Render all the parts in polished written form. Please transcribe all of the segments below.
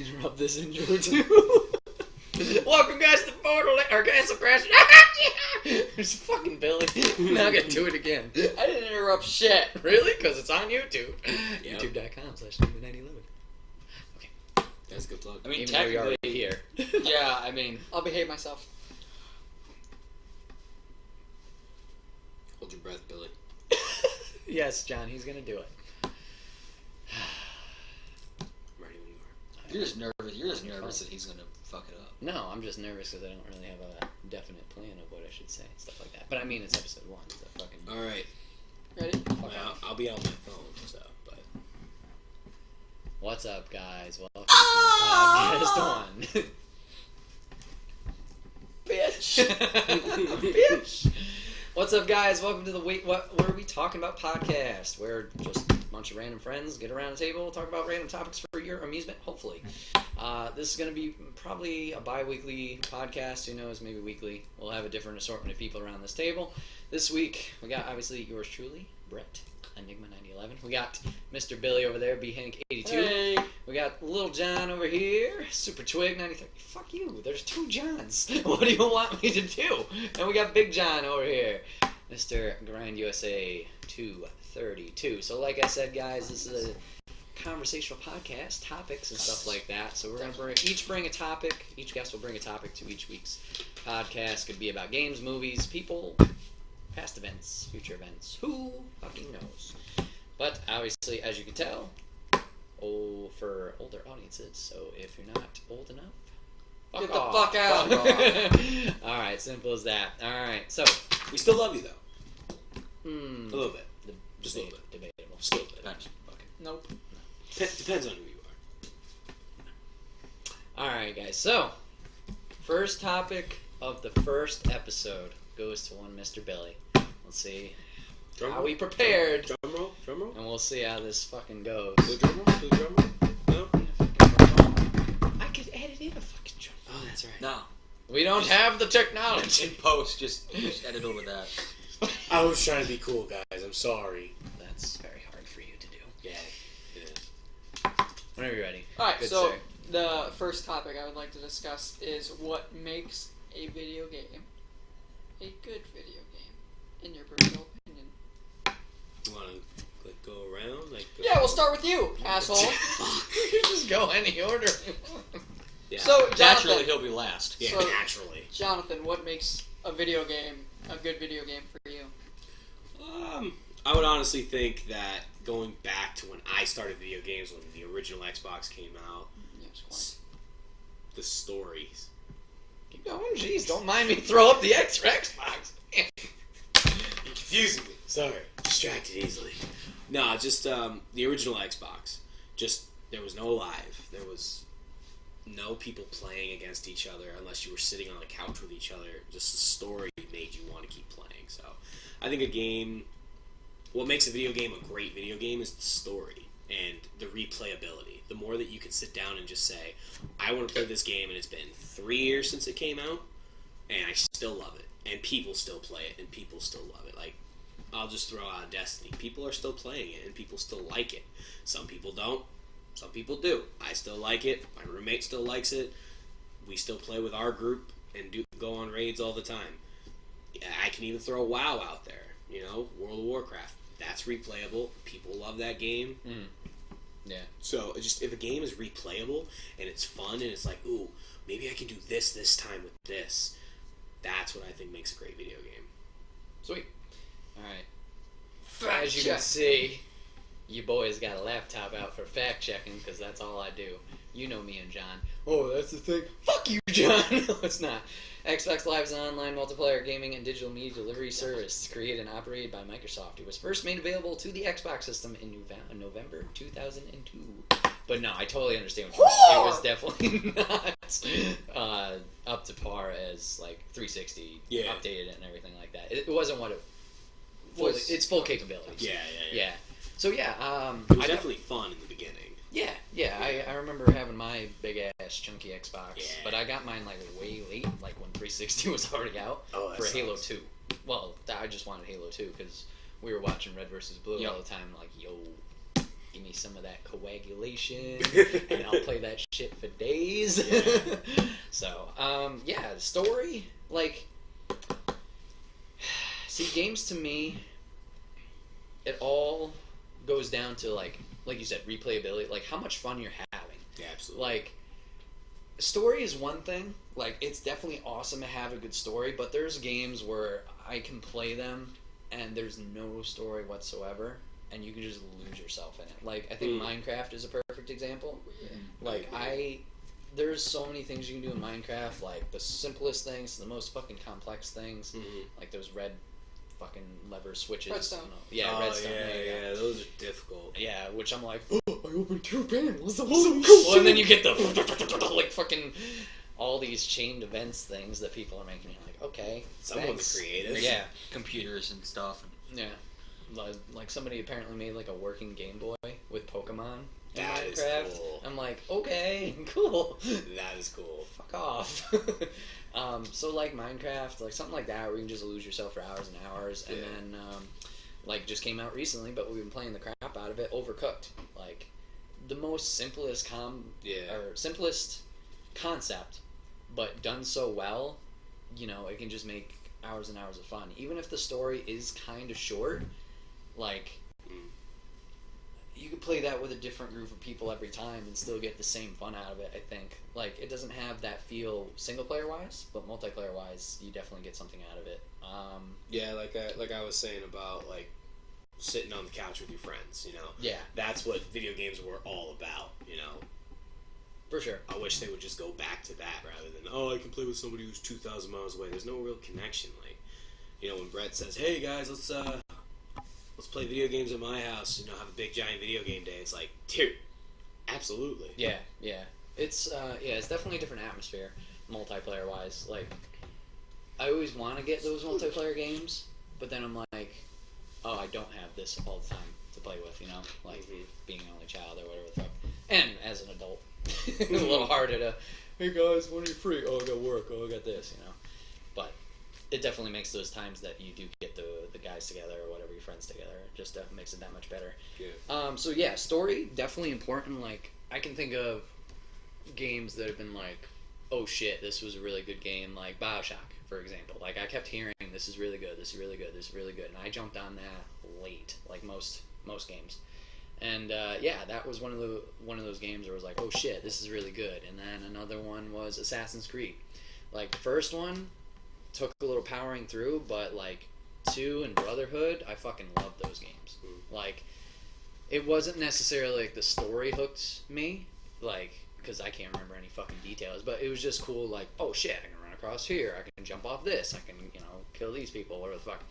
interrupt this intro too. Welcome guys to Borderlands or Castle Crash. There's fucking Billy. Now I gotta do it again. I didn't interrupt shit. Really? Because it's on YouTube. Yep. YouTube.com/9011. Okay. That's a good plug. I mean, technically here. Yeah, I mean, I'll behave myself. Hold your breath, Billy. Yes, John, he's gonna do it. Ready when you are. You're just nervous. You're just nervous that he's gonna fuck it up. No, I'm just nervous because I don't really have a definite plan of what I should say and stuff like that. But I mean, it's episode 1, so fucking. All right. Ready? Well, I'll be on my phone, so but. What's up, guys? Welcome to Podcast 1. Bitch. Bitch. What's up, guys? Welcome to the what are we talking about podcast, where just a bunch of random friends get around a table, talk about random topics for your amusement, hopefully. This is going to be probably a bi-weekly podcast. Who knows? Maybe weekly. We'll have a different assortment of people around this table. This week, we got, obviously, yours truly, Brett, Enigma 9011. We got Mr. Billy over there, B-Hank 82. Hey. We got Little John over here, Super Twig 93. Fuck you, there's 2 Johns. What do you want me to do? And we got Big John over here, Mr. Grind USA 232. So like I said, guys, this is a conversational podcast, topics and stuff like that. So we're going to each bring a topic. Each guest will bring a topic to each week's podcast. Could be about games, movies, people, past events, future events. Who fucking knows? But obviously, as you can tell, for older audiences. So if you're not old enough, Get the fuck out. All right, simple as that. All right, so We still love you though. A little bit. Just a little bit. Debatable. Just a little bit. Depends. Okay. Nope. Depends on who you are. All right, guys. So first topic of the first episode goes to one Mr. Billy. Let's see how we prepared. Drum roll. Drum roll. And we'll see how this fucking goes. Do a drum roll. Do a drum roll. No. I could edit in a fucking drum. Oh, that's right. No. We don't have the technology. In post, just edit over that. I was trying to be cool, guys. I'm sorry. That's very hard for you to do. Yeah, it is. Whenever you're ready. Alright, Good so sir. the first topic I would like to discuss is what makes a video game a good video game, in your personal opinion. You want to go around? Yeah, we'll start with you, asshole. You can just go any order. Yeah. So, Naturally, Jonathan, he'll be last. Yeah, so- naturally. Jonathan, what makes a video game a good video game for you? I would honestly think that going back to when I started video games, when the original Xbox came out, Yes, the stories. Keep going, jeez. Don't mind me throw up the Xbox. You're confusing me. Sorry. Distracted easily. No, just the original Xbox. Just, there was no live. There was no people playing against each other unless you were sitting on a couch with each other. Just the story made you want to keep playing. So I think what makes a video game a great video game is the story and the replayability. The more that you can sit down and just say, I want to play this game, and it's been 3 years since it came out, and I still love it. And people still play it, and people still love it. Like, I'll just throw out Destiny. People are still playing it, and people still like it. Some people don't. Some people do. I still like it. My roommate still likes it. We still play with our group and go on raids all the time. Yeah, I can even throw WoW out there. You know, World of Warcraft. That's replayable. People love that game. Yeah. So, just if a game is replayable and it's fun and it's like, ooh, maybe I can do this time with this. That's what I think makes a great video game. Sweet. Alright. As you can see, you boys got a laptop out for fact checking because that's all I do. You know me and John. Oh, that's the thing. Fuck you, John. No, it's not. Xbox Live is an online multiplayer gaming and digital media delivery service created and operated by Microsoft. It was first made available to the Xbox system in November 2002. But no, I totally understand what you mean. It was definitely not up to par as like 360 updated and everything like that. It wasn't what it was. It's full capabilities. Yeah. So yeah, it was definitely fun in the beginning. Yeah. I remember having my big ass chunky Xbox, but I got mine like way late, like when 360 was already out for Halo 2. Well, I just wanted Halo 2 because we were watching Red vs. Blue all the time. Like, yo, give me some of that coagulation, and I'll play that shit for days. Yeah. So, yeah, the story, like, see, games to me, it all goes down to, like you said, replayability, like, how much fun you're having. Yeah, absolutely. Like, story is one thing. Like, it's definitely awesome to have a good story, but there's games where I can play them and there's no story whatsoever, and you can just lose yourself in it. Like, I think Minecraft is a perfect example. Like, there's so many things you can do in Minecraft, like the simplest things to the most fucking complex things, like those red fucking lever switches. Redstone. Yeah, redstone. Yeah, those are difficult. Yeah, which I'm like, oh, I opened 2 panels. That was Holy so cool. shit. And then you get the like fucking all these chained events things that people are making. You're like, okay, Someone's thanks. creative. Yeah, Computers and stuff. yeah. Like somebody apparently made like a working Game Boy with Pokemon in That is Minecraft. cool. I'm like, okay, cool. That is cool. Fuck off. So like Minecraft, like something like that, where you can just lose yourself for hours and hours, and then like just came out recently, but we've been playing the crap out of it. Overcooked, like the most simplest simplest concept, but done so well, you know, it can just make hours and hours of fun. Even if the story is kind of short, like you could play that with a different group of people every time and still get the same fun out of it, I think. Like, it doesn't have that feel single-player wise, but multiplayer wise, you definitely get something out of it. Yeah, like I was saying about, like, sitting on the couch with your friends, you know? Yeah. That's what video games were all about, you know? For sure. I wish they would just go back to that rather than, oh, I can play with somebody who's 2,000 miles away. There's no real connection. Like, you know, when Brett says, hey, guys, let's play video games at my house, you know, have a big, giant video game day. It's like, dude, absolutely. Yeah. It's, it's definitely a different atmosphere, multiplayer-wise. Like, I always want to get those multiplayer games, but then I'm like, oh, I don't have this all the time to play with, you know? Like, being an only child or whatever the fuck. And as an adult, it's a little harder to, hey guys, when are you free? Oh, I got work. Oh, I got this, you know? But it definitely makes those times that you do get the guys together or whatever, your friends together, it just makes it that much better. Yeah. So yeah, story, definitely important. Like, I can think of games that have been like, oh shit, this was a really good game, like BioShock, for example. Like, I kept hearing, this is really good, this is really good, this is really good, and I jumped on that late, like most games. And that was one of those games where I was like, oh shit, this is really good. And then another one was Assassin's Creed. Like, the first one took a little powering through, but like 2 and Brotherhood, I fucking loved those games. Like, it wasn't necessarily like the story hooked me, like, because I can't remember any fucking details, but it was just cool, like, oh shit, I can run across here, I can jump off this, I can, you know, kill these people, whatever the fuck.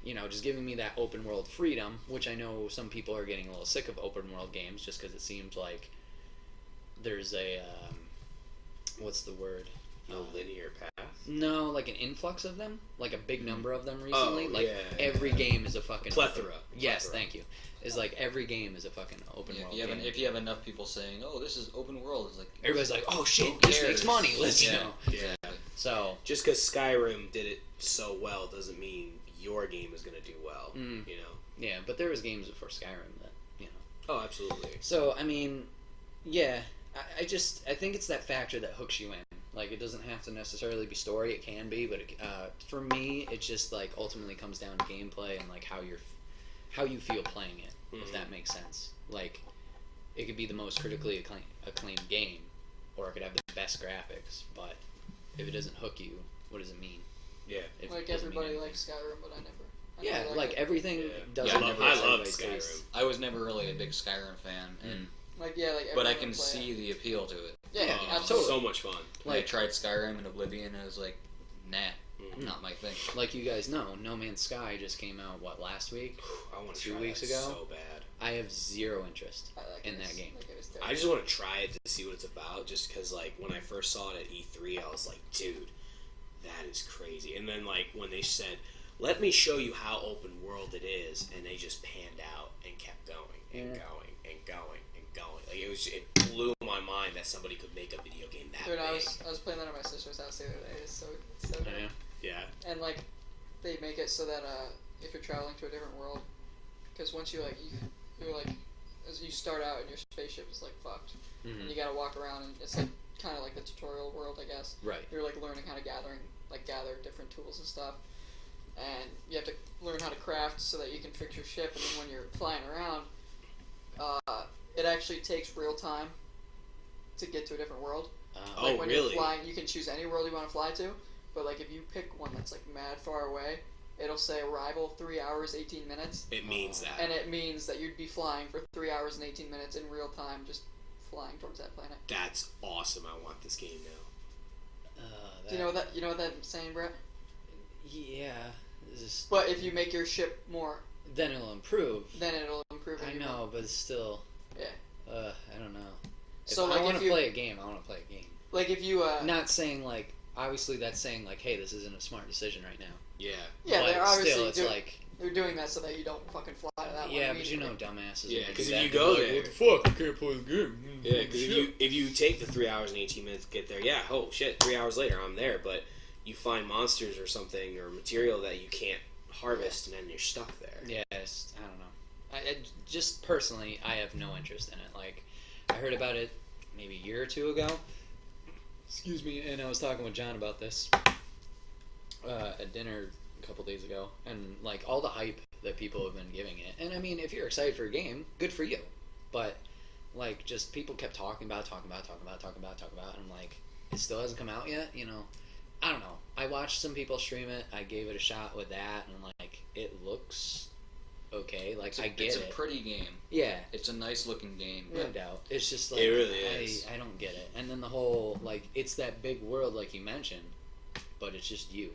You know, just giving me that open world freedom, which I know some people are getting a little sick of open world games just because it seems like there's a, what's the word? No linear path? No, like an influx of them, like a big number of them recently. Oh, like yeah, every game is a fucking plethora. Yes, Plethora. thank you. It's like every game is a fucking open world game. If you have enough people saying, "Oh, this is open world," it's like Everybody's like, "Oh shit, who this cares? makes money." Let's Yeah. you know. Yeah. So Just because Skyrim did it so well doesn't mean your game is going to do well, you know? yeah, but there was games before Skyrim that you know. Oh, absolutely. So I mean, yeah, I think it's that factor that hooks you in. Like, it doesn't have to necessarily be story. It can be, but for me, it just like ultimately comes down to gameplay and like how you feel playing it. If that makes sense. Like, it could be the most critically acclaimed game, or it could have the best graphics. But if it doesn't hook you, what does it mean? Yeah. If Like, it doesn't mean everybody anything. likes Skyrim, but I never. Yeah, never like it. everything Yeah. doesn't. Yeah, never I taste love everybody's Skyrim. taste. I was never really a big Skyrim fan, Like, yeah, like. but I everyone can would play see it. the appeal to it. Yeah, Oh, absolutely. so much fun. Like, I tried Skyrim and Oblivion, and I was like, nah, not my thing. Like you guys know, No Man's Sky just came out last week? I want to 2 try weeks that ago? so bad. I have zero interest I like in it. that game. Like, it was I just want to try it to see what it's about, just because, like, when I first saw it at E3, I was like, dude, that is crazy. And then, like, when they said, let me show you how open world it is, and they just panned out and kept going and going and going and going. Like, it blew my mind that somebody could make a video game that Dude, big. I was playing that at my sister's house the other day. It's so Oh, good. yeah. Yeah. And like, they make it so that if you're traveling to a different world, because once you you're like as you start out and your spaceship is like fucked, Mhm. and you gotta walk around, and it's like kind of like the tutorial world, I guess. Right. You're like learning how to gather different tools and stuff, and you have to learn how to craft so that you can fix your ship. And then when you're flying around, it actually takes real time to get to a different world. Like when really? you're flying, you can choose any world you want to fly to, but like if you pick one that's like mad far away, it'll say arrival 3 hours 18 minutes, It means that. and it means that you'd be flying for 3 hours and 18 minutes in real time, just flying towards that planet. That's awesome. I want this game now. Do you know what that saying, Brett? Yeah. Just, But if you make your ship more, then it'll improve. then it'll improve. I even know, more. but it's still. Yeah. I don't know. If So, I like, want if to you- play a game, I want to play a game. Like if you Not saying like, obviously that's saying like, hey, this isn't a smart decision right now. Yeah. yeah, But they're obviously still, it's like, they're doing that so that you don't fucking fly to that one. yeah, but you know, immediately. dumbasses. Yeah, will do 'cause if that you and go be like, there- what the fuck? I can't play the game. Yeah, because if you take the 3 hours and 18 minutes to get there, yeah, oh shit, 3 hours later I'm there, but you find monsters or something or material that you can't harvest and then you're stuck there. Yes, I don't know. I just personally, I have no interest in it. Like, I heard about it maybe a year or two ago. Excuse me, and I was talking with John about this at dinner a couple days ago, and like all the hype that people have been giving it. And I mean, if you're excited for a game, good for you. But like, just people kept talking about, it, and I'm like, it still hasn't come out yet. You know, I don't know. I watched some people stream it. I gave it a shot with that, and like, it looks okay. Like, I get It's it. a pretty game. Yeah, It's a nice looking game. no doubt. It's just like, It really is. I don't get it. And then the whole like, it's that big world like you mentioned, but it's just you.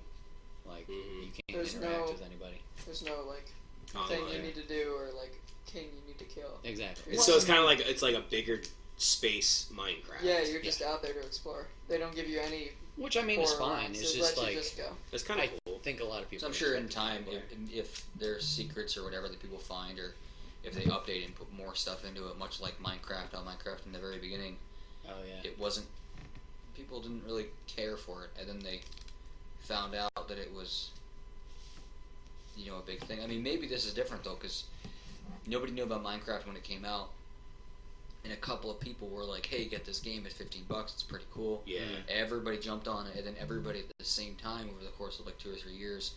Like, you can't There's interact no- with anybody. There's no like Oh, thing yeah. you need to do or like king you need to kill. Exactly. So it's kind of like a bigger space Minecraft. Yeah, you're just out there to explore. They don't give you any. Which I mean is horror fine. lines. It's They just let like, you just go. That's kind I of cool. think a lot of people. So I'm are sure in expecting time, more. if there's secrets or whatever that people find, or if they update and put more stuff into it, much like Minecraft on Minecraft in the very beginning, Oh yeah. it wasn't. People didn't really care for it, and then they found out that it was, you know, a big thing. I mean, maybe this is different though, because nobody knew about Minecraft when it came out, and a couple of people were like, "Hey, get this game at $15. It's pretty cool." Yeah. Everybody jumped on it, and then everybody at the same time over the course of like 2 or 3 years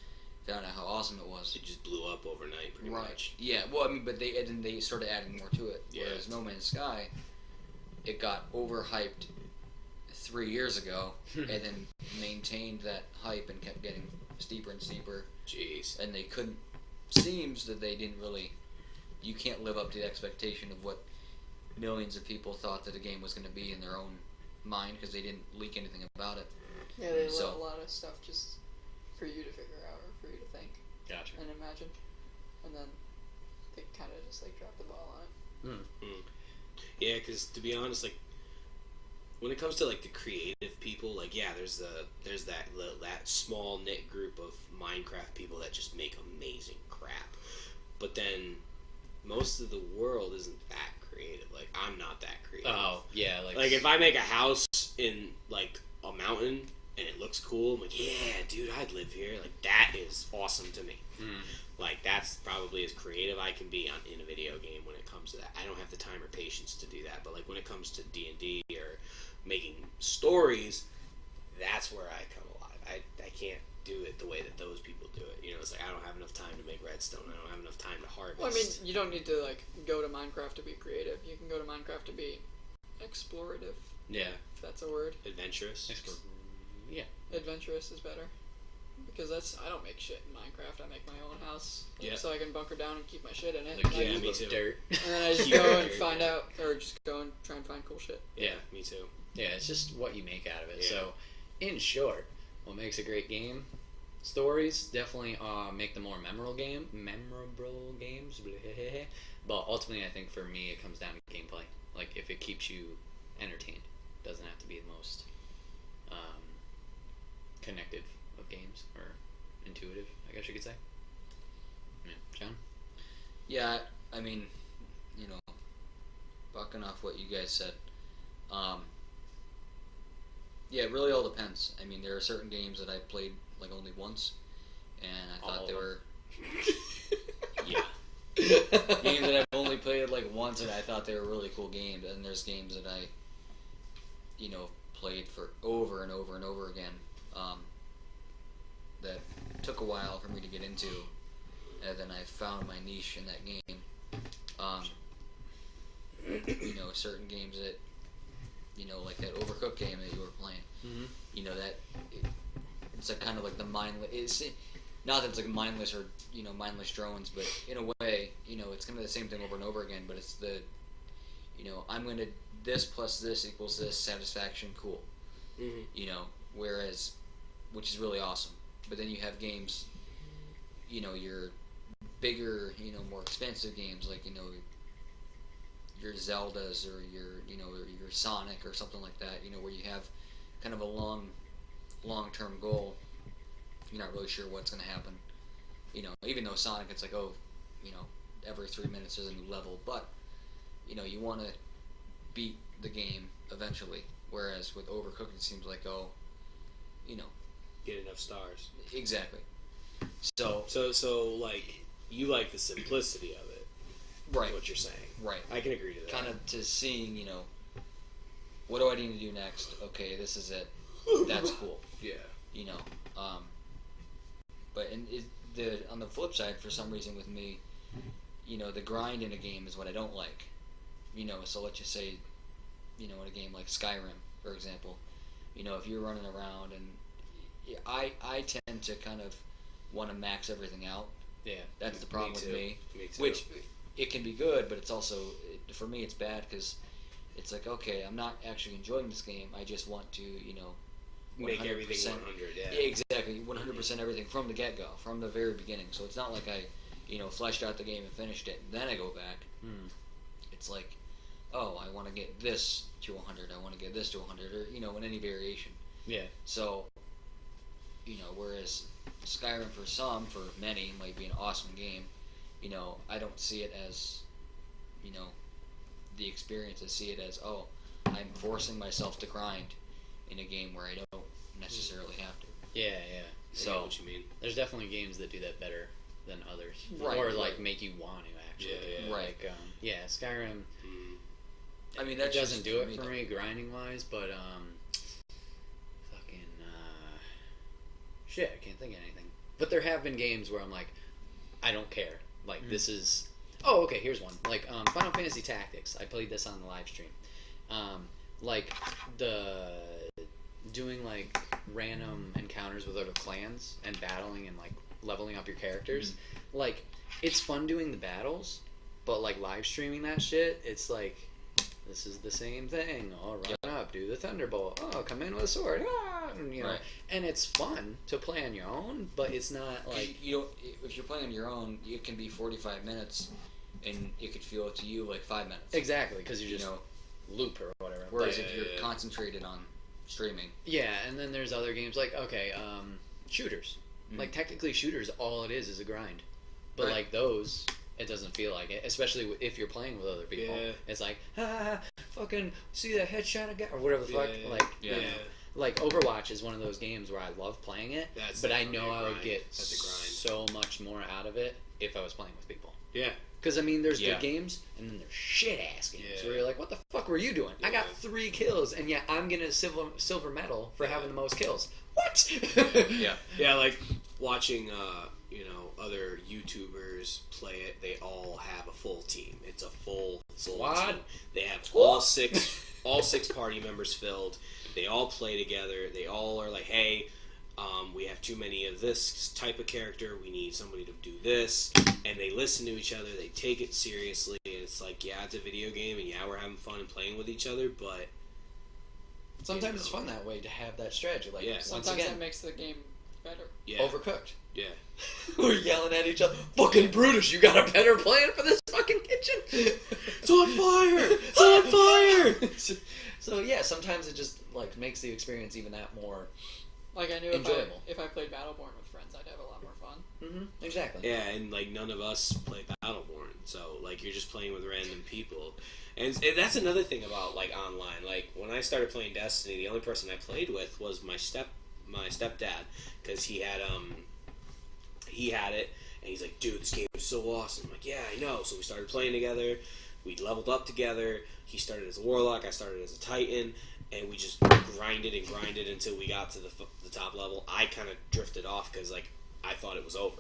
found out how awesome it was. It just blew up overnight, pretty much. Yeah. Well, I mean, but then they started adding more to it. Yeah. Whereas No Man's Sky, it got overhyped 3 years ago, and then maintained that hype and kept getting steeper and steeper. Jeez. And they couldn't. Seems that they didn't really. You can't live up to the expectation of what millions of people thought that the game was going to be in their own mind because they didn't leak anything about it. Yeah, they So- let a lot of stuff just for you to figure out or for you to think Gotcha. and imagine, and then they kind of just like drop the ball on it. Yeah, because to be honest, like when it comes to like the creative people, like yeah, there's that small knit group of Minecraft people that just make amazing crap, but then most of the world isn't that creative. Like I'm not that creative. Oh yeah, Like if I make a house in like a mountain and it looks cool, I'm like, yeah, dude, I'd live here. Like that is awesome to me. Like that's probably as creative I can be in a video game when it comes to that. I don't have the time or patience to do that, but like when it comes to D&D or making stories, that's where I come alive. I can't do it the way that those people do it. You know, it's like I don't have enough time to make redstone. I don't have enough time to harvest. Well, I mean, you don't need to like go to Minecraft to be creative. You can go to Minecraft to be explorative, yeah, if that's a word. adventurous. Yeah. Adventurous is better. Because I don't make shit in Minecraft. I make my own house, Yeah. so I can bunker down and keep my shit in it. Like And I yeah, just- me of too. dirt. and then I just Yeah, go and dirt, find yeah. out, or just go and try and find cool shit. Yeah, me too. Yeah, it's just what you make out of it. Yeah. So, in short, what makes a great game? Stories definitely make the more memorable games. But ultimately, I think for me, it comes down to gameplay. Like if it keeps you entertained, doesn't have to be the most connected of games or intuitive, I guess you could say. Yeah, John. Yeah, I mean, you know, bucking off what you guys said, yeah, it really all depends. I mean, there are certain games that I played like only once, and I thought All they of were, Yeah. games that I've only played like once and I thought they were really cool games, and there's games that I, played for over and over and over again, that took a while for me to get into, and then I found my niche in that game. Certain games that, like that Overcooked game that you were playing. Mm-hmm. It's like kind of like the mindless. It's not that it's like mindless or mindless drones, but in a way, it's kind of the same thing over and over again. But it's the, I'm going to this plus this equals this satisfaction. Cool. Mm-hmm. Whereas, which is really awesome. But then you have games, your bigger, more expensive games like your Zeldas or your Sonic or something like that. Where you have kind of a long-term goal. You're not really sure what's going to happen. Even though Sonic, it's like, every 3 minutes there's a new level, but you want to beat the game eventually. Whereas with Overcooked, it seems like, Get enough stars. Exactly. So like, you like the simplicity of it. Right. What you're saying. Right. I can agree to that. Kind of to seeing, what do I need to do next? Okay, this is it. That's cool. Yeah. But on the flip side, for some reason with me, the grind in a game is what I don't like. So let's just say, in a game like Skyrim, for example, if you're running around and I tend to kind of want to max everything out. Yeah. That's the problem with me. Me too. Which, it can be good, but it's also, for me, it's bad because it's like, okay, I'm not actually enjoying this game. I just want to, make everything 100. Yeah. Exactly, 100% everything from the get-go, from the very beginning. So it's not like I, fleshed out the game and finished it, and then I go back. It's like, oh, I want to get this to 100. I want to get this to 100, or in any variation. Yeah. So, whereas Skyrim for many might be an awesome game. I don't see it as, the experience. I see it as, oh, I'm forcing myself to grind in a game where I don't necessarily have to. Yeah. So, I know what you mean. There's definitely games that do that better than others. Right. Or, like, make you want to, actually. Yeah. Right. Like, Skyrim... I mean, that doesn't do it for me grinding wise, but shit, I can't think of anything. But there have been games where I'm like, I don't care. Like this is okay. Here's one. Like Final Fantasy Tactics. I played this on the live stream. Like the doing like random encounters with other clans and battling and like leveling up your characters. Like it's fun doing the battles, but like live streaming that shit, it's like. This is the same thing. Oh, run up, do the thunderbolt. Oh, come in with a sword. And, Right. And it's fun to play on your own, but it's not like if you're playing on your own, it can be 45 minutes, and it could feel to you like 5 minutes. exactly because you just loop or whatever. Whereas But, if you're concentrated on streaming, and then there's other games like shooters. Like technically, shooters all it is a grind, but Right. like those. It doesn't feel like it, especially if you're playing with other people. Yeah. It's like, fucking see that headshot again, or whatever the fuck. Like, Yeah. like Overwatch is one of those games where I love playing it, but I know I would get That's a grind. so much more out of it if I was playing with people. Yeah. Because I mean, there's good games, and then there's shit ass games Yeah. where you're like, what the fuck were you doing? I got Yeah. 3 kills, and yet I'm getting a silver medal for having the most kills. What? Yeah, like watching other YouTubers play it, they all have a full team. It's a full Squad? team. They have all six party members filled. They all play together. They all are like, hey, we have too many of this type of character. We need somebody to do this. And they listen to each other. They take it seriously. And it's like, yeah, it's a video game, and yeah, we're having fun and playing with each other, but Sometimes it's fun that way to have that strategy. Like, once Sometimes again, that makes the game better. yeah. Overcooked. Yeah. We're yelling at each other. Fucking Brutus, you got a better plan for this fucking kitchen? It's on fire! It's on fire! So yeah, sometimes it just like makes the experience even that more Like I knew enjoyable. if I played Battleborn with friends, I'd have a lot more fun. Mm-hmm. Exactly. Yeah, and like none of us play Battleborn, so like you're just playing with random people, and that's another thing about like online. Like when I started playing Destiny, the only person I played with was my stepdad, because he had it, And he's like, dude, this game is so awesome. I'm like, yeah, I know. So we started playing together. We leveled up together. He started as a warlock. I started as a titan. And we just grinded until we got to the top level. I kind of drifted off because, like, I thought it was over.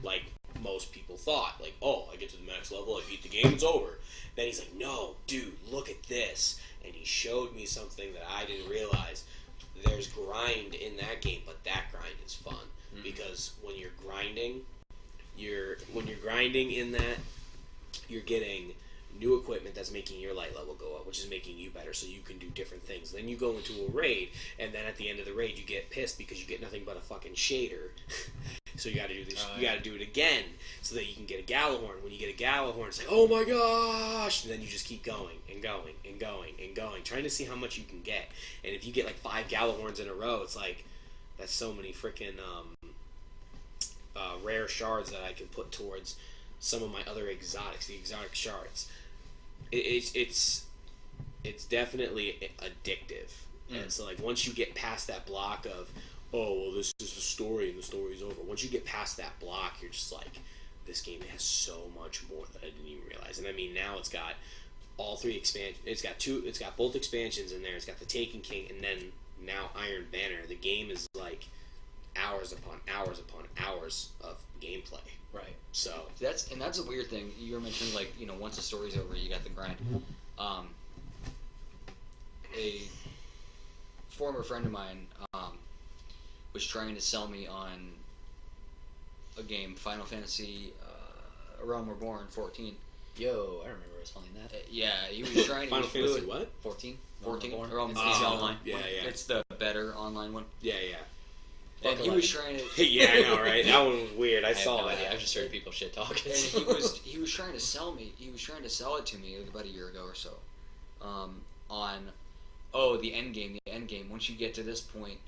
Like most people thought. Like, oh, I get to the max level, I beat the game, it's over. Then he's like, no, dude, look at this. And he showed me something that I didn't realize. There's grind in that game, but that grind is fun. Because when you're grinding in that, you're getting new equipment that's making your light level go up, which is making you better so you can do different things. Then you go into a raid, and then at the end of the raid you get pissed because you get nothing but a fucking shader. So you gotta do this, you gotta do it again so that you can get a Galahorn. When you get a Galahorn, it's like, oh my gosh! And then you just keep going and going and going and going, trying to see how much you can get. And if you get like 5 Galahorns in a row, it's like, that's so many freaking rare shards that I can put towards some of my other exotics, the exotic shards. It's definitely addictive. And so, like, once you get past that block of, oh, well, this is the story and the story's over, once you get past that block, you're just like, this game has so much more that I didn't even realize. And I mean, now it's got all 3 expansions. It's got both expansions in there. It's got the Taken King and then now Iron Banner. The game is like hours upon hours upon hours of gameplay. Right. So that's a weird thing. You were mentioning, like, you know, once the story's over, you got the grind. A former friend of mine was trying to sell me on a game, Final Fantasy A Realm Reborn 14. Yo, I remember us playing that. Yeah, he was trying. Final Fantasy what? 14. 14. Realm Realm Reborn. Fantasy Online. Yeah, yeah. It's the better online one. Yeah, yeah. And he was trying to. Yeah, I know, right? That one was weird. I have saw no that. idea. I've just heard people shit talking. And he was trying to sell me. He was trying to sell it to me like about a year ago or so. On the end game. The end game. Once you get to this point,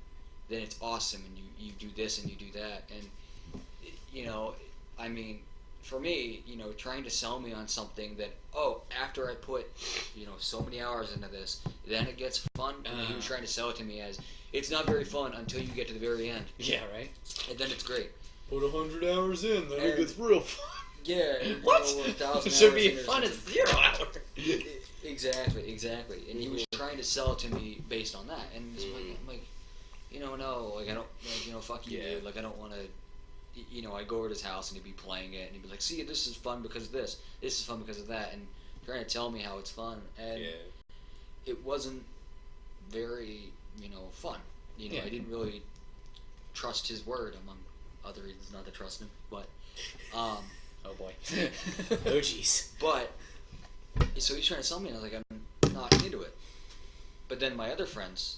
then it's awesome, and you do this and you do that, and you know, I mean, for me, you know, trying to sell me on something that, after I put, you know, so many hours into this, then it gets fun. And he was trying to sell it to me as, it's not very fun until you get to the very end. Yeah, right? And then it's great. Put 100 hours in, then it gets real fun. Yeah. And What? over 1,000 It should hours be in or fun at something. 0 hours. Exactly. And he was trying to sell it to me based on that. And I'm like, you know, no, like, I don't, like, you know, fuck you, dude. Like, I don't want to. You know, I'd go over to his house and he'd be playing it, and he'd be like, see, this is fun because of this is fun because of that, and trying to tell me how it's fun, and it wasn't very, you know, fun. You know, I didn't really trust his word, among other reasons not to trust him, but, oh boy. Oh, jeez. But, so he's trying to sell me, and I was like, I'm not into it. But then my other friends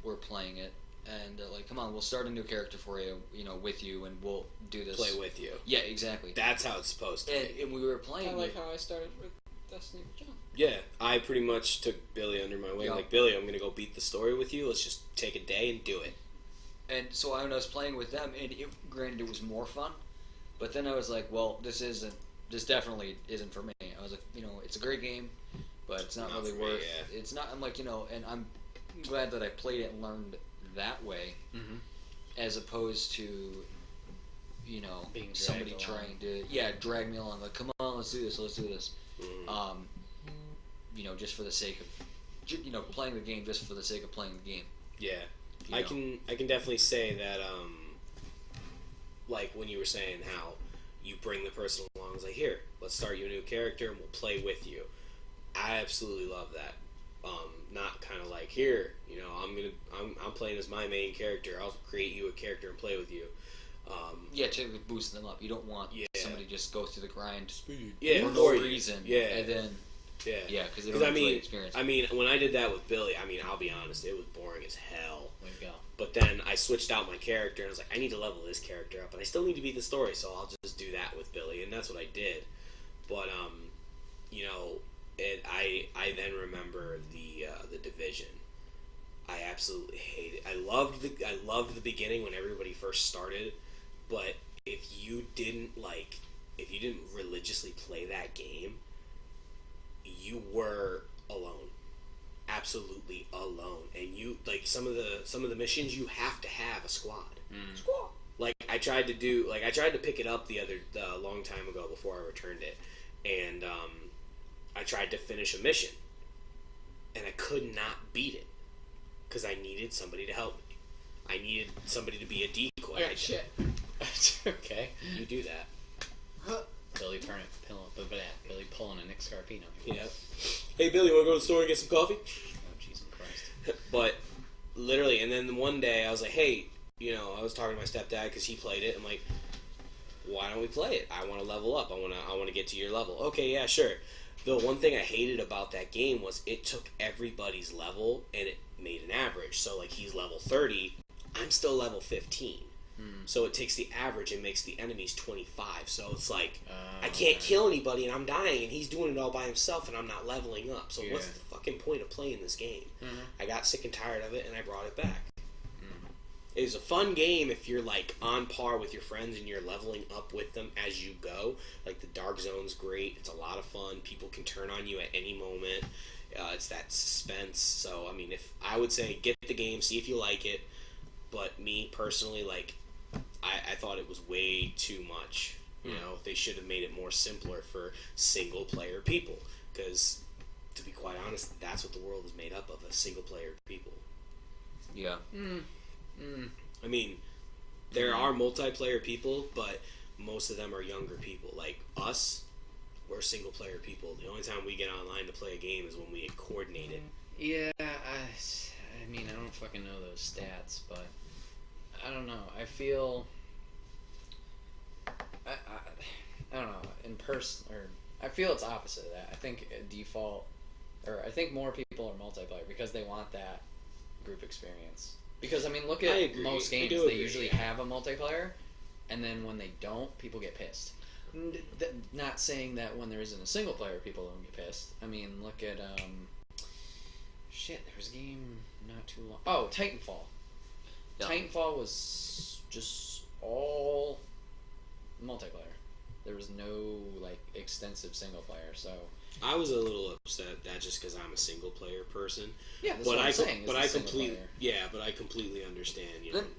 were playing it, and like, come on, we'll start a new character for you, you know, with you, and we'll do this. Play with you. Yeah, exactly. That's how it's supposed to be. And we were playing. Kind of like how I started with Destiny with John. Yeah, I pretty much took Billy under my wing. Yeah. Like, Billy, I'm going to go beat the story with you. Let's just take a day and do it. And so when I was playing with them, and granted it was more fun, but then I was like, well, this definitely isn't for me. I was like, you know, it's a great game, but it's not really worth. It's not. I'm like, you know, and I'm glad that I played it and learned that way, as opposed to, you know, being somebody dragged trying to drag me along. Like, come on, let's do this. You know, just for the sake of, you know, playing the game just for the sake of playing the game. Yeah, You I know. can definitely say that. Like when you were saying how you bring the person along, it's like, here, let's start you a new character and we'll play with you. I absolutely love that. Not kind of like, here, you know, I'm playing as my main character. I'll create you a character and play with you. To boost them up. You don't want somebody to just go through the grind Speed. for no reason. and then because they don't have the experience. I mean, when I did that with Billy, I mean, I'll be honest, it was boring as hell. Way to go. But then I switched out my character and I was like, I need to level this character up, and I still need to beat the story, so I'll just do that with Billy, and that's what I did. But you know, I then remember the Division. I absolutely hate it. I loved the beginning when everybody first started, but if you didn't religiously play that game, you were alone. Absolutely alone. And you, like, some of the missions, you have to have a squad. Like I tried to pick it up a long time ago before I returned it, and I tried to finish a mission, and I could not beat it because I needed somebody to help me. I needed somebody to be a decoy. Oh, shit. Okay. You do that. Billy Billy pulling a Nick Scarpino. Yeah. Hey Billy, you want to go to the store and get some coffee? Oh Jesus Christ. But literally, and then one day I was like, hey, I was talking to my stepdad because he played it. I'm like, why don't we play it? I want to level up. I want to get to your level. Okay, yeah, sure. The one thing I hated about that game was it took everybody's level and it made an average. So like he's level 30, I'm still level 15. So it takes the average and makes the enemies 25. So it's like I can't kill anybody and I'm dying and he's doing it all by himself and I'm not leveling up. So what's the fucking point of playing this game? I got sick and tired of it and I brought it back. It was a fun game if you're like on par with your friends and you're leveling up with them as you go. Like the Dark Zone's great. It's a lot of fun. People can turn on you at any moment. It's that suspense. So I mean, if I would say get the game, see if you like it. But me personally, like I thought it was way too much. They should have made it more simpler for single player people. Because to be quite honest, that's what the world is made up of: a single player people. Yeah. I mean, there are multiplayer people, but most of them are younger people. Like us, we're single player people. The only time we get online to play a game is when we get coordinated. Yeah, I mean, I don't fucking know those stats, but I don't know. I feel I don't know, in person, or I feel it's opposite of that. I think I think more people are multiplayer because they want that group experience. Because I mean, look at most games; they usually have a multiplayer, and then when they don't, people get pissed. Not saying that when there isn't a single player, people don't get pissed. I mean, look at there was a game not too long. Oh, Titanfall. Yeah. Titanfall was just all multiplayer. There was no like extensive single player, so I was a little upset that just because I'm a single player person. Yeah, that's what I'm saying. But I completely understand.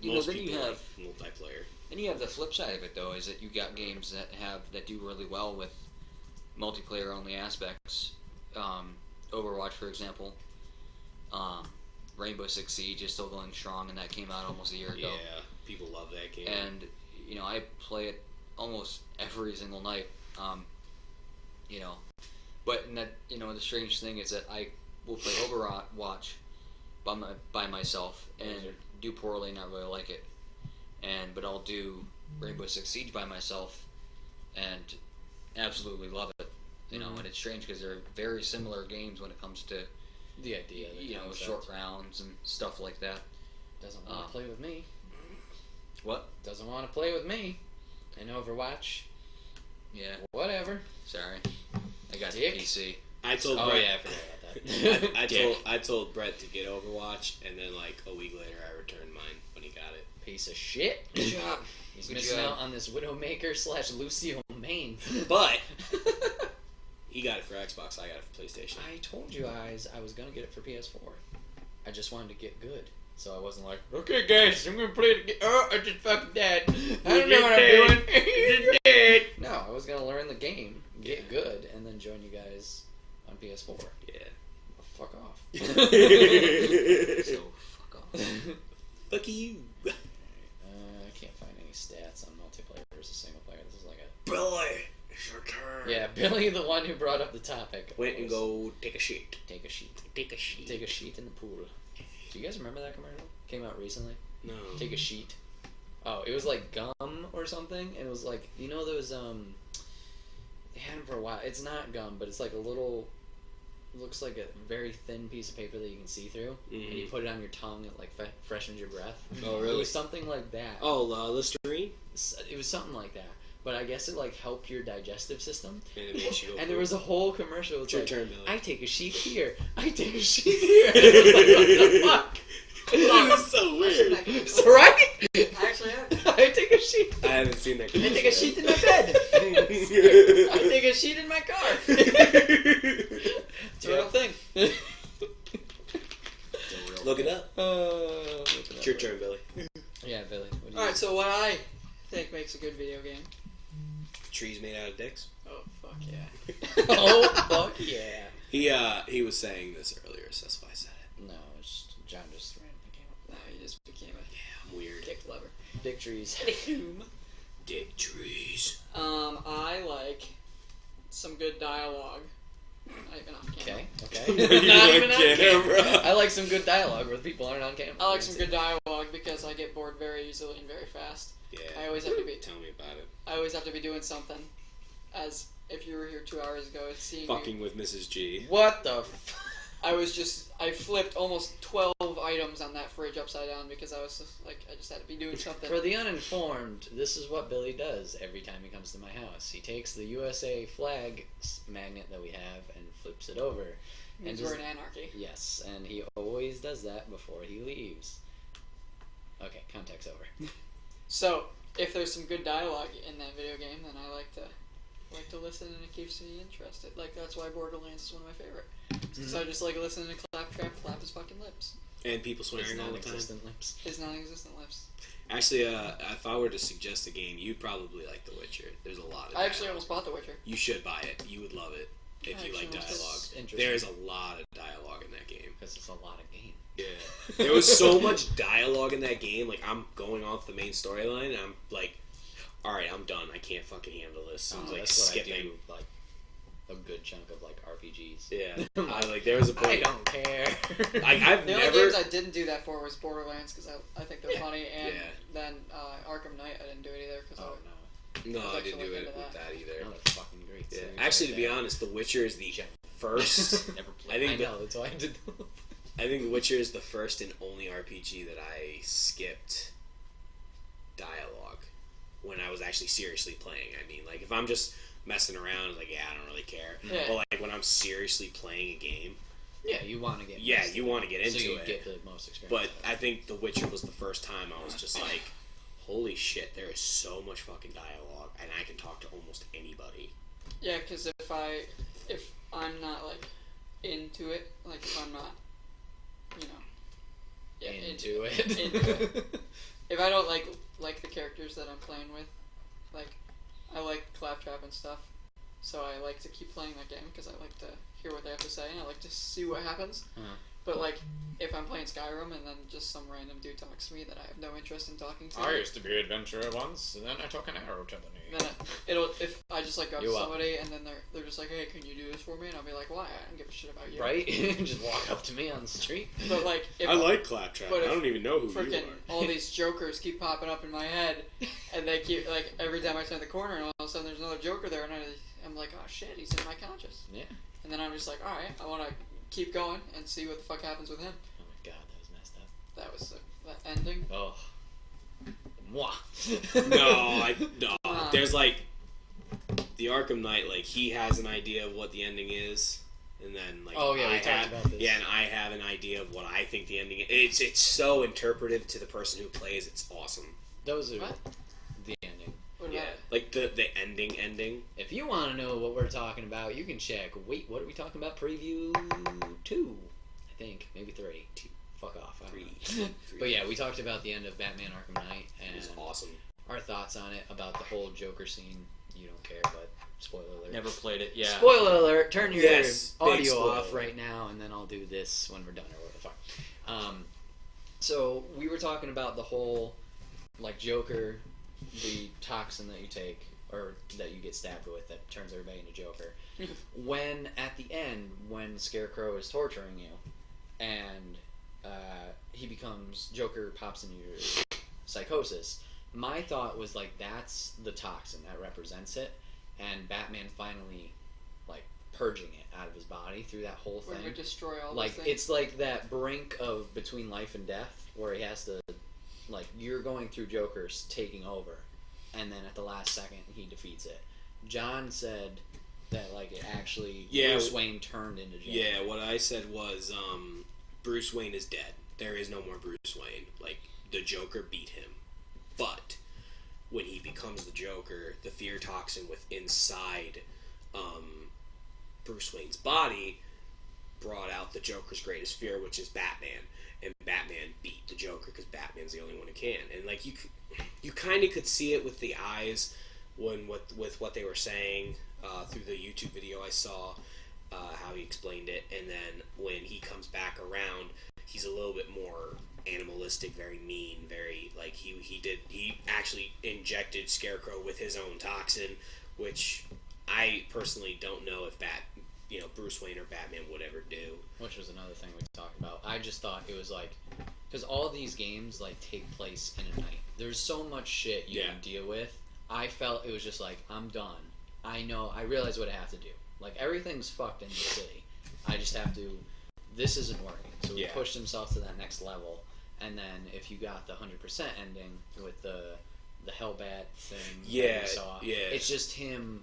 Most people have multiplayer. Then you have the flip side of it, though, is that you got games that do really well with multiplayer only aspects. Overwatch, for example. Rainbow Six Siege is still going strong, and that came out almost a year ago. Yeah, people love that game. And I play it almost every single night. But the strange thing is that I will play Overwatch by myself and do poorly, not really like it. But I'll do Rainbow Six Siege by myself and absolutely love it. And it's strange because they're very similar games when it comes to the idea, short rounds and stuff like that. Doesn't want to play with me. What? Doesn't want to play with me. In Overwatch. Yeah. Whatever. Sorry. I got Dick. the PC. I told Brett. Oh yeah, I forgot about that. I told Brett to get Overwatch, and then like a week later, I returned mine when he got it. Piece of shit. Good job. He's missing out on this Widowmaker / Lucio main. But he got it for Xbox. I got it for PlayStation. I told you guys I was gonna get it for PS4. I just wanted to get good. So I wasn't like, okay guys, I'm gonna play it again. Oh, I just fucking dead. I don't know what I'm doing. Dead. No, I was gonna learn the game, get good, and then join you guys on PS4. Yeah. Well, fuck off. So, fuck off. Fuck you. I can't find any stats on multiplayer versus single player. This is like a... Billy, it's your turn. Yeah, Billy, the one who brought up the topic. Went and go take a shit. Take a sheet. Take a shit. Take a sheet in the pool. Do you guys remember that commercial? Came out recently. No. Take a sheet. Oh, it was like gum or something, and it was like, those they had them for a while. It's not gum, but it's like a little, looks like a very thin piece of paper that you can see through, and you put it on your tongue. It like freshens your breath. Oh, really? It was something like that. Oh, Listerine. It was something like that. But I guess it like helped your digestive system. And it makes you go. And there was a whole commercial. It's your turn, Billy. I take a sheet here. I take a sheet here. And I was like, what the fuck? It was so weird. It's right? I actually have. I take a sheet. I haven't seen that. I take a sheet in my bed. I take a sheet in my car. It's a real thing. Look it up. Look it It's your turn, Billy. Yeah, Billy. Alright, so when I He was saying this earlier, so that's why I said it. No, it's John just randomly came up with No, he just became a Yeah, I'm weird. dick lover. that. Dick trees. Dick trees. I like some good dialogue. Not even on camera. Okay. Not even on camera. I like some good dialogue where people aren't on camera. I like some good dialogue because I get bored very easily and very fast. Yeah. I always have to be. Tell me about it. I always have to be doing something. As if you were here 2 hours ago, it's seeing Fucking me. with Mrs. G. What the? I flipped almost 12 items on that fridge upside down because I was just, like, I just had to be doing something. For the uninformed, this is what Billy does every time he comes to my house. He takes the USA flag magnet that we have and flips it over. Means we're in anarchy. Yes, and he always does that before he leaves. Okay, context over. So, if there's some good dialogue in that video game, then I like to listen, and it keeps me interested. Like, that's why Borderlands is one of my favorite. So I just like listening to Claptrap flap his fucking lips. And people His swearing all the time. non-existent lips. His non-existent lips. Actually, if I were to suggest a game, you'd probably like The Witcher. There's a lot of I actually dialogue. almost bought The Witcher. You should buy it. You would love it if I you like actually almost dialogue. did. Interesting. There's a lot of dialogue in that game. Because it's a lot of game. Yeah. There was so much dialogue in that game. Like, I'm going off the main storyline, and I'm like, alright, I'm done. I can't fucking handle this. I was like That's what I skipping. do, like a good chunk of like RPGs. Yeah. I, like, there was a I point. don't care. I've The never. only games I didn't do that for was Borderlands because I think they're Yeah. funny, and Yeah. then Arkham Knight I didn't do it either because Oh No, I I was didn't do actually it into with that either. no, that's fucking great. Yeah. series Actually, to right be there. honest, The Witcher is the first. Never I played. think I the- know that's why I did. I think The Witcher is the first and only RPG that I skipped dialogue when I was actually seriously playing. I mean, like, if I'm just messing around, it's like, yeah, I don't really care. Yeah. But, like, when I'm seriously playing a game, Yeah, you want to get. yeah, most you of it, want to get into so you it. get the most experience. But out of I it. think The Witcher was the first time I was just like, holy shit, there is so much fucking dialogue, and I can talk to almost anybody. Yeah, because if I'm not like into it, like if I'm not, you know, yeah, into it. into it. If I don't like the characters that I'm playing with, like I like Claptrap and stuff, so I like to keep playing that game because I like to hear what they have to say and I like to see what happens. Uh-huh. But like if I'm playing Skyrim and then just some random dude talks to me that I have no interest in talking to, I used to be an adventurer once, and then I took an arrow to the knee. then it'll if I just like go up to You up. somebody and then they're just like, hey, can you do this for me? And I'll be like, why? I don't give a shit about you. Right? Just walk up to me on the street. But like if I like Claptrap. but I if don't even know who you freaking are. all these jokers keep popping up in my head, and they keep like every time I turn the corner, and all of a sudden there's another joker there, and I'm like, oh shit, he's in my conscious. Yeah. And then I'm just like, all right, I want to keep going and see what the fuck happens with him. Oh my god, that was messed up. That was that ending. Oh. Mwah. No. There's like the Arkham Knight. Like, he has an idea of what the ending is, and then like Oh, yeah, we I talked have, about this. yeah, and I have an idea of what I think the ending is. It's so interpretive to the person who plays. It's awesome. Those are What? the ending. What Yeah, about it? like the ending. If you want to know what we're talking about, you can check. Wait, what are we talking about? Preview 2, I think, maybe 3. 2. Fuck off. I don't know. But yeah, we talked about the end of Batman Arkham Knight It and was awesome. our thoughts on it, about the whole Joker scene. You don't care, but spoiler alert. Never played it. Yeah. Spoiler alert! Turn your Yes, big audio spoiler off alert. right now, and then I'll do this when we're done or whatever. Fine. So we were talking about the whole, like, Joker, the toxin that you take or that you get stabbed with that turns everybody into Joker. When at the end, when Scarecrow is torturing you, and he becomes Joker, pops into your psychosis. My thought was like, that's the toxin that represents it, and Batman finally like purging it out of his body through that whole When we thing. destroy all Like, those things. it's like that brink of between life and death where he has to, like, you're going through Joker's taking over, and then at the last second he defeats it. John said that like it actually Bruce Wayne turned into Joker. Yeah, what I said was Bruce Wayne is dead. There is no more Bruce Wayne. Like, the Joker beat him. But when he becomes the Joker, the fear toxin inside Bruce Wayne's body brought out the Joker's greatest fear, which is Batman. And Batman beat the Joker because Batman's the only one who can. And like you kind of could see it with the eyes with what they were saying through the YouTube video I saw. How how he explained it. And then when he comes back around, he's a little bit more animalistic, very mean, very like he actually injected Scarecrow with his own toxin, which I personally don't know if Bruce Wayne or Batman would ever do. Which was another thing we talked about. I just thought it was like, because all these games like take place in a night. There's so much shit you can deal with. I felt it was just like, I'm done. I realize what I have to do. Like, everything's fucked in the city. I just have to, this isn't working. So he pushed himself to that next level. And then if you got the 100% ending with the Hellbat thing that we saw, it's just him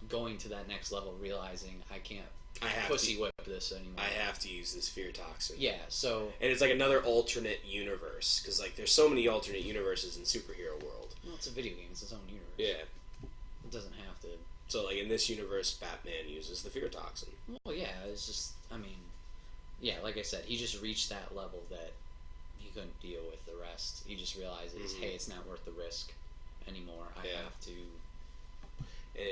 going to that next level, realizing I have pussy whip this anymore. I have to use this fear toxin. Yeah, so... And it's like another alternate universe, because like there's so many alternate universes in superhero world. Well, it's a video game, it's its own universe. Yeah. It doesn't have to... So like in this universe, Batman uses the fear toxin. Well, yeah, it's just, I mean... Yeah, like I said, he just reached that level that he couldn't deal with the rest. He just realizes, hey, it's not worth the risk anymore. I have to...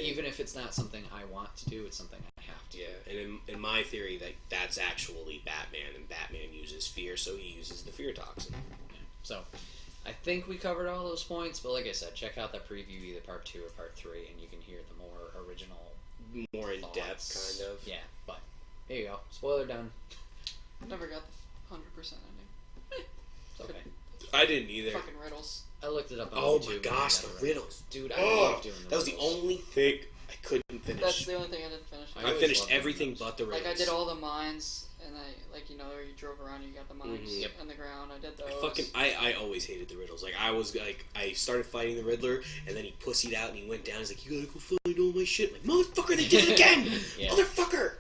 Even if it's not something I want to do, it's something I have to. Yeah, and in my theory, that's actually Batman, and Batman uses fear, so he uses the fear toxin. Yeah. So, I think we covered all those points, but like I said, check out that preview, either part 2 or part 3, and you can hear the more original, more in thoughts. depth, kind of. Yeah, but here you go. Spoiler done. Never got the 100% ending. It's okay. I didn't either. Fucking riddles. I looked it up on Oh YouTube. my gosh, the riddles. Dude, I love doing the That was the riddles. only thing I couldn't finish. That's the only thing I didn't finish. I I always finished loved the everything riddles. but the riddles. Like, I did all the mines, and where you drove around and you got the mines Yep. in the ground. I did those. I always hated the riddles. Like, I started fighting the Riddler, and then he pussied out and he went down. He's like, you gotta go find all my shit. I'm like, motherfucker, they did it again! Yeah. Motherfucker!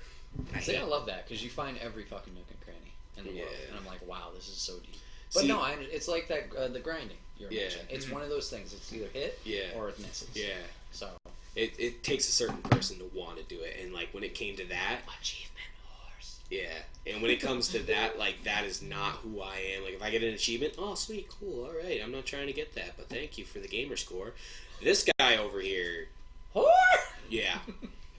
See, I love that, because you find every fucking nook and cranny in the world, and I'm like, wow, this is so deep. But See, no, it's like that, the grinding you're mentioning. It's Mm-hmm. one of those things. It's either hit or it misses. Yeah. So. It takes a certain person to want to do it, and like when it came to that, Achievement horse. yeah. And when it comes to that, like that is not who I am. Like if I get an achievement, oh sweet, cool, all right. I'm not trying to get that, but thank you for the gamer score. This guy over here, Whore! yeah,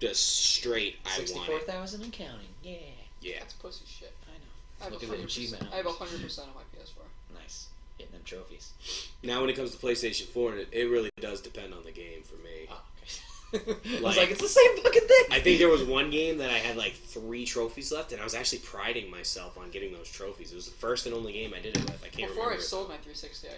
just straight. I want it. 64,000 and counting. Yeah. Yeah. That's pussy shit. I know. I have Look at the 100%. achievement I have numbers. 100% on my PS4. Nice. Getting them trophies. Now when it comes to PlayStation 4, it really does depend on the game for me. Oh, okay. I was Like- like, it's the same fucking thing. I think there was one game that I had like 3 trophies left, and I was actually priding myself on getting those trophies. It was the first and only game I did it with. I can't Before remember. I sold my 360, I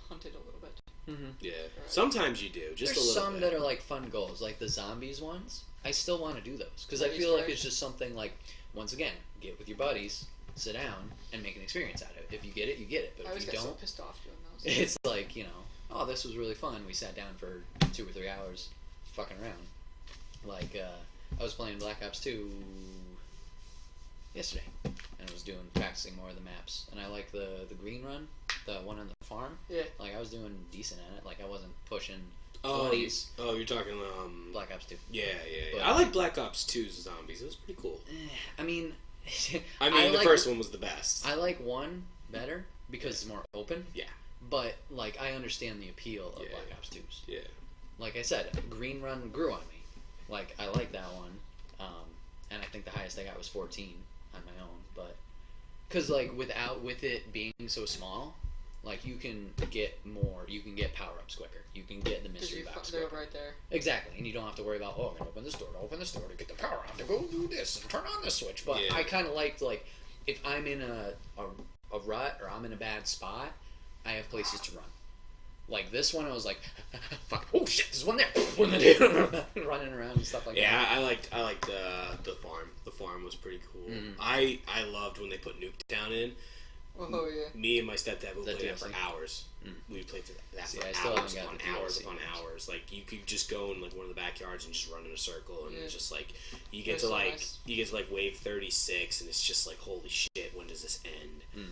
hunted a little bit. Mm-hmm. Yeah. Sometimes you do, just There's a little some bit. that are like fun goals, like the zombies ones. I still want to do those because I Buddies feel like first. it's just something like, once again, get with your buddies, sit down, and make an experience out of it. If you get it, you get it. But I always if you get so don't, pissed off doing those. it's like, oh, this was really fun. We sat down for 2 or 3 hours, fucking around. Like I was playing Black Ops 2 yesterday, and I was practicing more of the maps. And I like the green run, the one on the farm. Yeah. Like I was doing decent at it. Like I wasn't pushing Oh, 20s. you're talking Black Ops 2. Yeah. But- I like Black Ops 2's zombies. It was pretty cool. I mean, I mean, the like- first one was the best. I like 1 better because it's more open. Yeah. But like I understand the appeal of Yeah. Black Ops 2's. Yeah. Like I said, Green Run grew on me. Like I like that one, and I think the highest I got was 14 on my own. But because like with it being so small, like you can get more. You can get power ups quicker. You can get the mystery box They're quicker. right there. Exactly, and you don't have to worry about, oh, I'm gonna open this door to open this door to get the power on to go do this and turn on this switch. But Yeah. I kind of liked, like, if I'm in a rut or I'm in a bad spot, I have places to run. Like this one, I was like, fuck, oh shit, there's one there. Running around and stuff like that. Yeah, I liked the farm. The farm was pretty cool. Mhm. I loved when they put Nuketown in. Oh yeah. Me and my stepdad would The play that for DLC. hours. Mm. We'd play for that See, for I still hours haven't got upon the hours DLC upon ones. hours. Like you could just go in like one of the backyards and just run in a circle, and Yeah. it's just like you They're get to so like nice. you get to like wave 36, and it's just like holy shit, when does this end?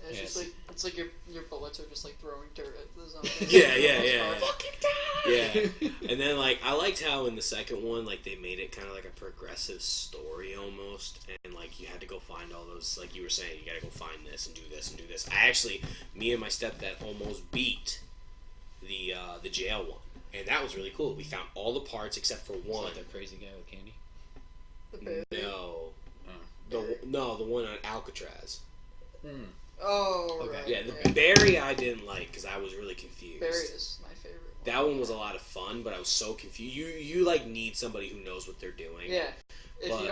It's Yeah, just it's like your bullets are just like throwing dirt at the zombies. Yeah. Fucking die! Yeah, and then like I liked how in the second one like they made it kind of like a progressive story almost, and like you had to go find all those, like you were saying, you got to go find this and do this and do this. I actually, me and my stepdad almost beat the jail one, and that was really cool. We found all the parts except for It's one. like that crazy guy with candy. No, the one on Alcatraz. Oh, Okay. right. Yeah, the Barry I didn't like because I was really confused. Barry is my favorite one. That one was a lot of fun, but I was so confused. You like need somebody who knows what they're doing. Yeah. If But-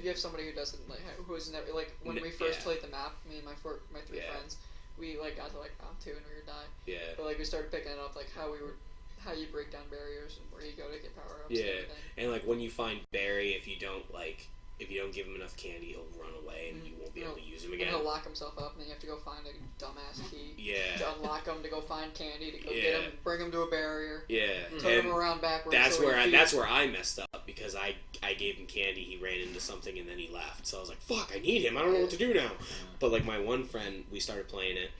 you have somebody who doesn't like who has never like when we first played the map, me and my three friends, we like got to like round 2 and we were dying. Yeah. But like we started picking it up like how you break down barriers and where you go to get power ups. Yeah. And everything. And like when you find Barry, if you don't give him enough candy, he'll run away and you won't be able to use him And again. he'll lock himself up, and then you have to go find a dumbass key Yeah. to unlock him, to go find candy, to go Yeah. get him, bring him to a barrier, Yeah. turn And him around backwards. that's so where he that's where I messed up because I gave him candy, he ran into something and then he left. So I was like, fuck, I need him. I don't know what to do now. But like my one friend, we started playing it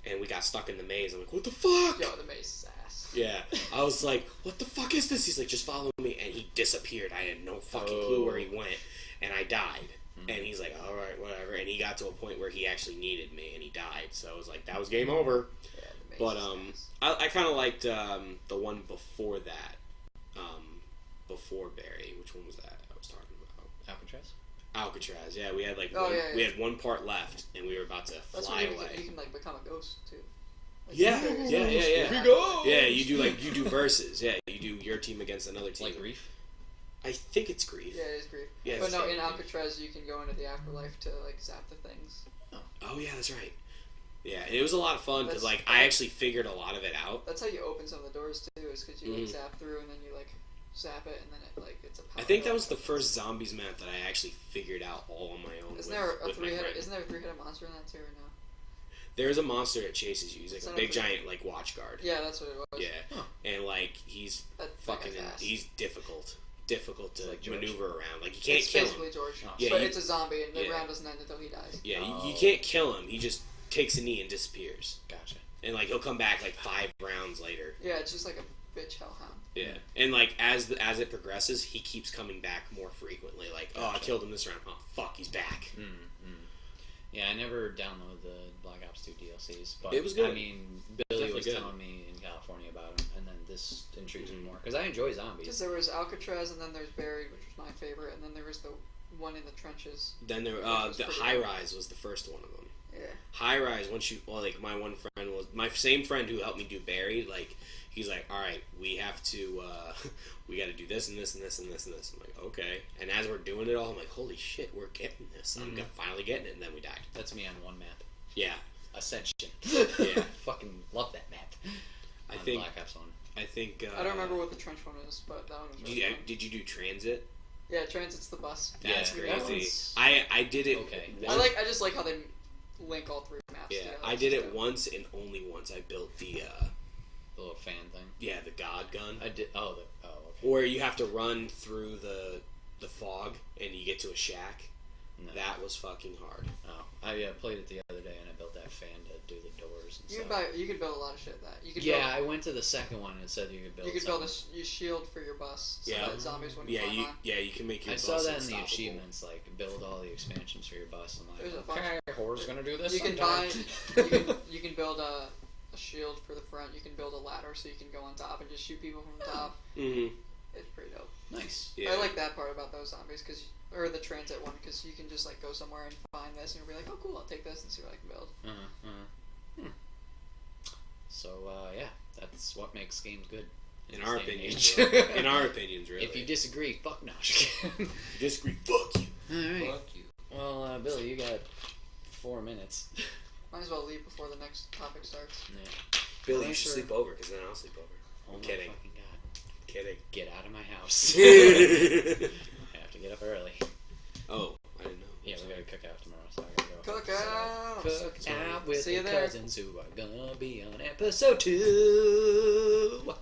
and we got stuck in the maze. I'm like, what the fuck? Yo, the maze is ass. Yeah. I was like, what the fuck is this? He's like, just follow me. And he disappeared. I had no fucking clue where he went. And I died. And he's like, all right, whatever. And he got to a point where he actually needed me and he died. So I was like, that was game over. Yeah, the maze But is ass. I kind of liked the one before that. Before Barry. Which one was that I was talking about? Alcatraz. Yeah, we had we had one part left, and we were about to That's fly when away. you can like become a ghost too. Like, Yeah, you can- yeah. Here we go. Yeah, you do versus. Yeah, you do your team against another team. Like Reef? I think it's Grief. Yeah, it is grief. Yeah, But it's no, in Grief. Alcatraz you can go into the afterlife to like zap the things. Oh yeah, that's right. Yeah, and it was a lot of fun because That's- like I actually figured a lot of it out. That's how you open some of the doors too, is because you like zap through and then you like zap it and then it like it's a power I think that up. was the first zombies map that I actually figured out all on my own. Isn't with, there a with my friend. isn't there a three-headed monster in that too or no? There's a monster that chases you. He's like It's a not big a- giant like watch guard. Yeah, that's what it was. Yeah, and like he's That fucking guy's ass. he's difficult to like George. maneuver around. Like you can't It's kill basically him. George. Oh, Yeah, but you- it's a zombie and the yeah. round doesn't end until he dies. Yeah, you Oh. can't kill him. He just takes a knee and disappears. Gotcha. And like he'll come back like 5 rounds later. Yeah, it's just like a bitch hellhound. Yeah, and like as it progresses, he keeps coming back more frequently. Like, oh, I Gotcha. killed him this round. Oh, fuck, he's back. Yeah, I never downloaded the Black Ops 2 DLCs, but It was good. I mean, Billy Definitely was good. telling me in California about them, and then this intrigues me more because I enjoy Because zombies. there was Alcatraz and then there's Buried, which was my favorite, and then there was the one in the trenches. Then there, was the pretty High good. Rise was the first one of them. Yeah. High Rise, once you, well, like my one friend was my same friend who helped me do Buried. Like he's like, all right, we have to, we got to do this and this and this and this and this. I'm like, okay. And as we're doing it all, I'm like, holy shit, we're getting this. I'm finally getting it, and then we died. That's me on one map, Yeah, Ascension. Yeah. Fucking love that map. I On think. Black Ops 1. I think. I don't remember what the trench one is, but that one was really fun. Did you do Transit? Yeah, Transit's the bus. That's Yeah, that crazy. one's I did it. okay. I just like how they link all three maps Yeah, together. I did it once and only once. I built the The little fan thing. the God gun, I did. Oh, okay. where you have to run through the fog and you get to a shack. No. That was fucking hard. Oh, I played it the other day, and I built that fan to do the doors and You stuff. could build a lot of shit that you could. Yeah, build, I went to the second one and it said you could build. you could build something. a shield for your bus. So Yeah. that zombies wouldn't Yeah, climb on. you can make your I bus saw that in the unstoppable. achievements, like build all the expansions for your bus. I'm There's a like, bunch. okay, Horror's gonna do this. You can sometime. you can build a shield for the front. You can build a ladder so you can go on top and just shoot people from the top. Mm-hmm. It's pretty dope. Nice. Yeah. I like that part about those zombies or the transit one because you can just like go somewhere and find this and you'll be like, oh cool, I'll take this and see what I can build. So yeah, that's what makes games good. In this our day and opinions, age. in our opinions, really. If you disagree, fuck no. Just kidding. disagree, fuck you. All right. Fuck you. Well, Billy, you got 4 minutes. Might as well leave before the next topic starts. Yeah. Billy, you Thanks should for- sleep over because then I'll sleep over. Oh my kidding. fucking god. Kidding. Get out of my house. Oh, I have to get up early. I didn't know. Yeah, we gotta cook out tomorrow, so I gotta go. Cook out. Cook out with See you the there. cousins who are gonna be on episode 2.